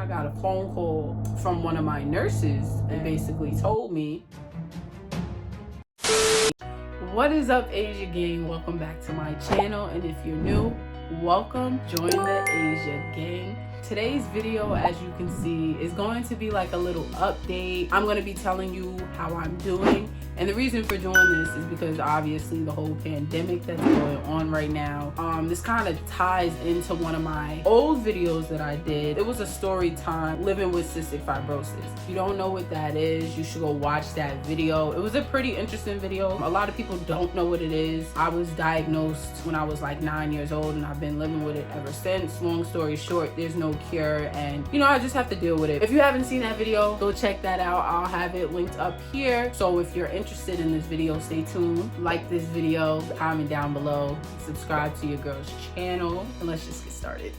I got a phone call from one of my nurses and basically told me, what is up, Asia gang? Welcome back to my channel, and if you're new, welcome. Join the Asia gang. Today's video, as you can see, is going to be like a little update. I'm going to be telling you how I'm doing. And the reason for doing this is because obviously the whole pandemic that's going on right now. This kind of ties into one of my old videos that I did. It was a story time, living with cystic fibrosis. If you don't know what that is, you should go watch that video. It was a pretty interesting video. A lot of people don't know what it is. I was diagnosed when I was like 9 years old, and I've been living with it ever since. Long story short, there's no cure, and I just have to deal with it. If you haven't seen that video, go check that out. I'll have it linked up here. So if you're interested in this video, stay tuned. Like this video, comment down below, subscribe to your girl's channel, and let's just get started.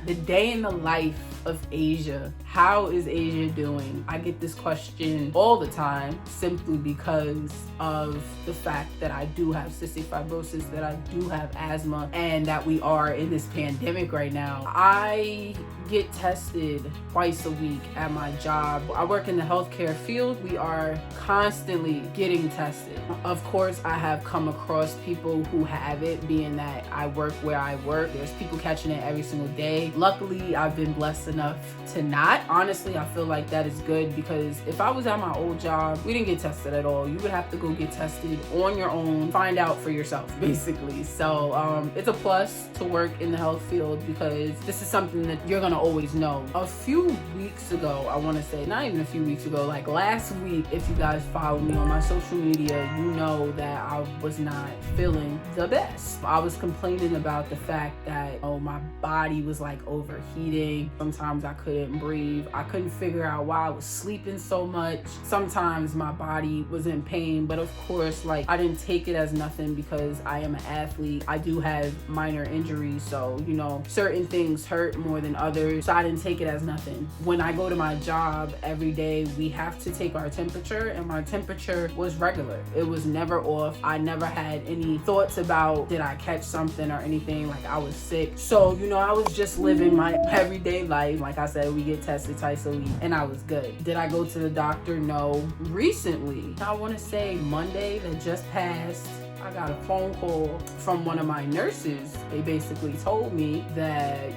The day in the life of Asia. How is Asia doing? I get this question all the time simply because of the fact that I do have cystic fibrosis, that I do have asthma, and that we are in this pandemic right now. I get tested twice a week at my job. I work in the healthcare field. We are constantly getting tested. Of course, I have come across people who have it, being that I work where I work. There's people catching it every single day. Luckily, I've been blessed enough to not. Honestly, I feel like that is good, because if I was at my old job, we didn't get tested at all. You would have to go get tested on your own, find out for yourself, basically. So it's a plus to work in the health field, because this is something that you're gonna always know. A few weeks ago, I want to say, not even a few weeks ago, like last week, if you guys follow me on my social media, you know that I was not feeling the best. I was complaining about the fact that my body was like overheating. Sometimes I couldn't breathe. I couldn't figure out why I was sleeping so much. Sometimes my body was in pain, but of course, like, I didn't take it as nothing because I am an athlete. I do have minor injuries, so certain things hurt more than others. So I didn't take it as nothing. When I go to my job every day, we have to take our temperature, and my temperature was regular. It was never off. I never had any thoughts about, did I catch something or anything, like I was sick. So, I was just living my everyday life. Like I said, we get tested twice a week, and I was good. Did I go to the doctor? No. Recently, I want to say Monday that just passed, I got a phone call from one of my nurses. They basically told me that,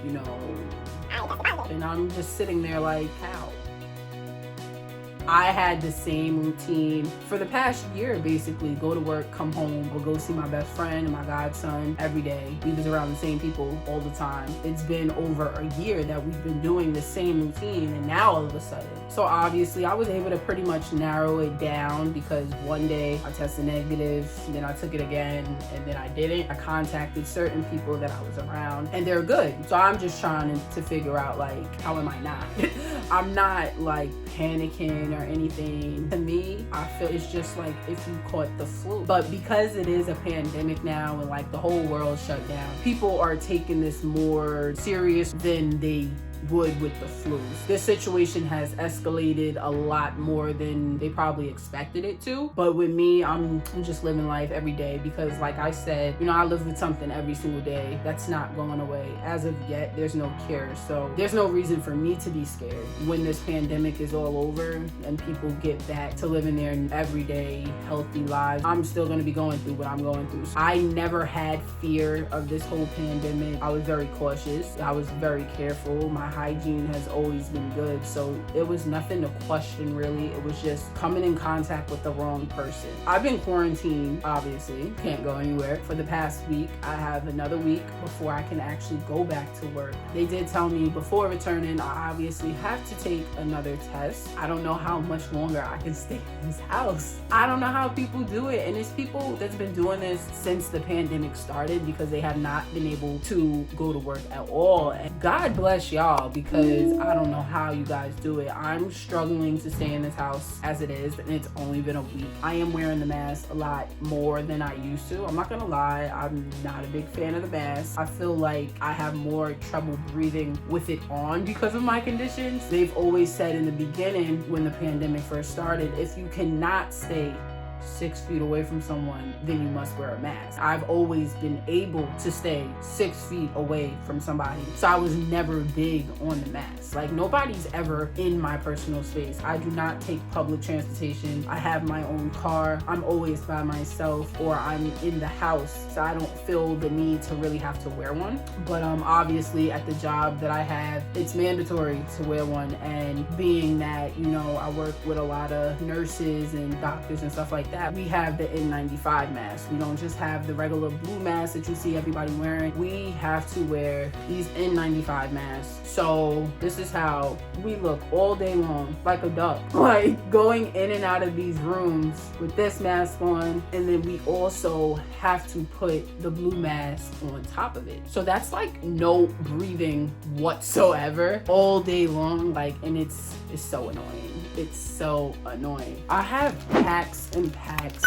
and I'm just sitting there like, how? I had the same routine for the past year, basically. Go to work, come home, or go see my best friend and my godson every day. We was around the same people all the time. It's been over a year that we've been doing the same routine, and now all of a sudden. So obviously I was able to pretty much narrow it down, because one day I tested negative, then I took it again, and then I didn't. I contacted certain people that I was around, and they're good. So I'm just trying to figure out, like, how am I not? I'm not like panicking or anything. To me, I feel it's just like if you caught the flu. But because it is a pandemic now, and like the whole world shut down, people are taking this more serious than they would with the flus. This situation has escalated a lot more than they probably expected it to. But with me, I'm just living life every day, because like I said, I live with something every single day that's not going away. As of yet, there's no cure. So there's no reason for me to be scared. When this pandemic is all over and people get back to living their everyday healthy lives, I'm still going to be going through what I'm going through. So I never had fear of this whole pandemic. I was very cautious. I was very careful. My hygiene has always been good, so it was nothing to question really. It was just coming in contact with the wrong person. I've been quarantined, obviously, can't go anywhere for the past week. I have another week before I can actually go back to work. They did tell me before returning, I obviously have to take another test. I don't know how much longer I can stay in this house. I don't know how people do it, and it's people that's been doing this since the pandemic started, because they have not been able to go to work at all. And God bless y'all, because I don't know how you guys do it. I'm struggling to stay in this house as it is, and it's only been a week. I am wearing the mask a lot more than I used to. I'm not gonna lie, I'm not a big fan of the mask. I feel like I have more trouble breathing with it on because of my conditions. They've always said in the beginning, when the pandemic first started, if you cannot stay 6 feet away from someone, then you must wear a mask. I've always been able to stay 6 feet away from somebody, so I was never big on the mask. Like, nobody's ever in my personal space. I do not take public transportation. I have my own car. I'm always by myself, or I'm in the house, so I don't feel the need to really have to wear one. But obviously at the job that I have, it's mandatory to wear one, and being that, you know, I work with a lot of nurses and doctors and stuff like that, we have the N95 mask. We don't just have the regular blue mask that you see everybody wearing. We have to wear these N95 masks. So this is how we look all day long, like a duck, like going in and out of these rooms with this mask on, and then we also have to put the blue mask on top of it. So that's like no breathing whatsoever all day long, like, and it's so annoying. It's so annoying. I have packs and packs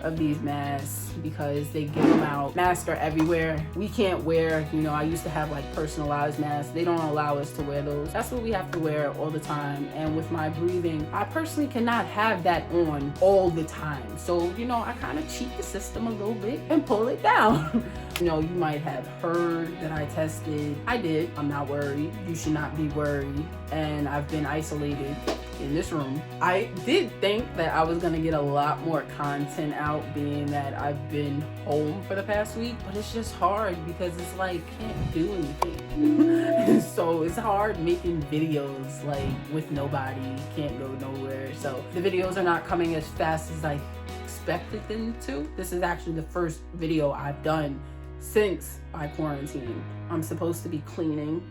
of these masks because they give them out. Masks are everywhere. We can't wear, you know, I used to have like personalized masks. They don't allow us to wear those. That's what we have to wear all the time. And with my breathing, I personally cannot have that on all the time. So, you know, I kind of cheat the system a little bit and pull it down. You know, you might have heard that I tested. I did. I'm not worried. You should not be worried. And I've been isolated in this room. I did think that I was gonna get a lot more content out, being that I've been home for the past week, but it's just hard because it's like, can't do anything. So it's hard making videos like with nobody, can't go nowhere. So the videos are not coming as fast as I expected them to. This is actually the first video I've done since I quarantined. I'm supposed to be cleaning.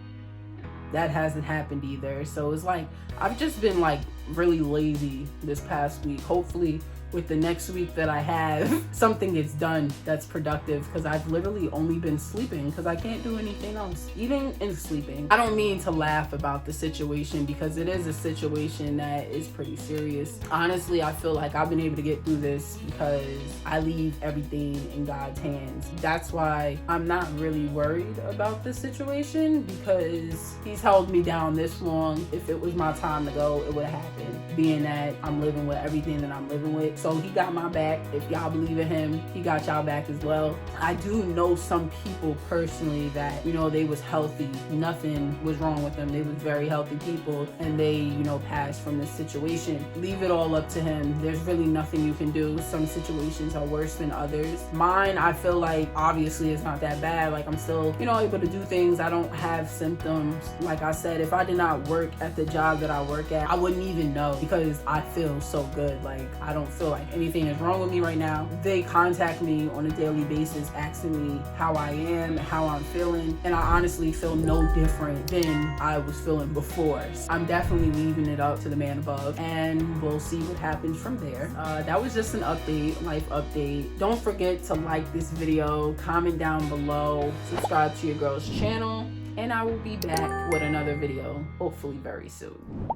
That hasn't happened either. So it's like, I've just been like really lazy this past week. Hopefully with the next week that I have, something gets done that's productive, because I've literally only been sleeping because I can't do anything else. Eating and sleeping. I don't mean to laugh about the situation, because it is a situation that is pretty serious. Honestly, I feel like I've been able to get through this because I leave everything in God's hands. That's why I'm not really worried about this situation, because He's held me down this long. If it was my time to go, it would have happened, being that I'm living with everything that I'm living with. So He got my back. If y'all believe in Him, He got y'all back as well. I do know some people personally that, you know, they was healthy. Nothing was wrong with them. They was very healthy people, and they, you know, passed from this situation. Leave it all up to Him. There's really nothing you can do. Some situations are worse than others. Mine, I feel like, obviously it's not that bad. Like, I'm still, you know, able to do things. I don't have symptoms. Like I said, if I did not work at the job that I work at, I wouldn't even know, because I feel so good. Like, I don't feel like anything is wrong with me right now. They contact me on a daily basis asking me how I am, how I'm feeling, and I honestly feel no different than I was feeling before. So I'm definitely leaving it up to the man above, and we'll see what happens from there. That was just an update, life update. Don't forget to like this video, comment down below, subscribe to your girl's channel, and I will be back with another video, hopefully very soon.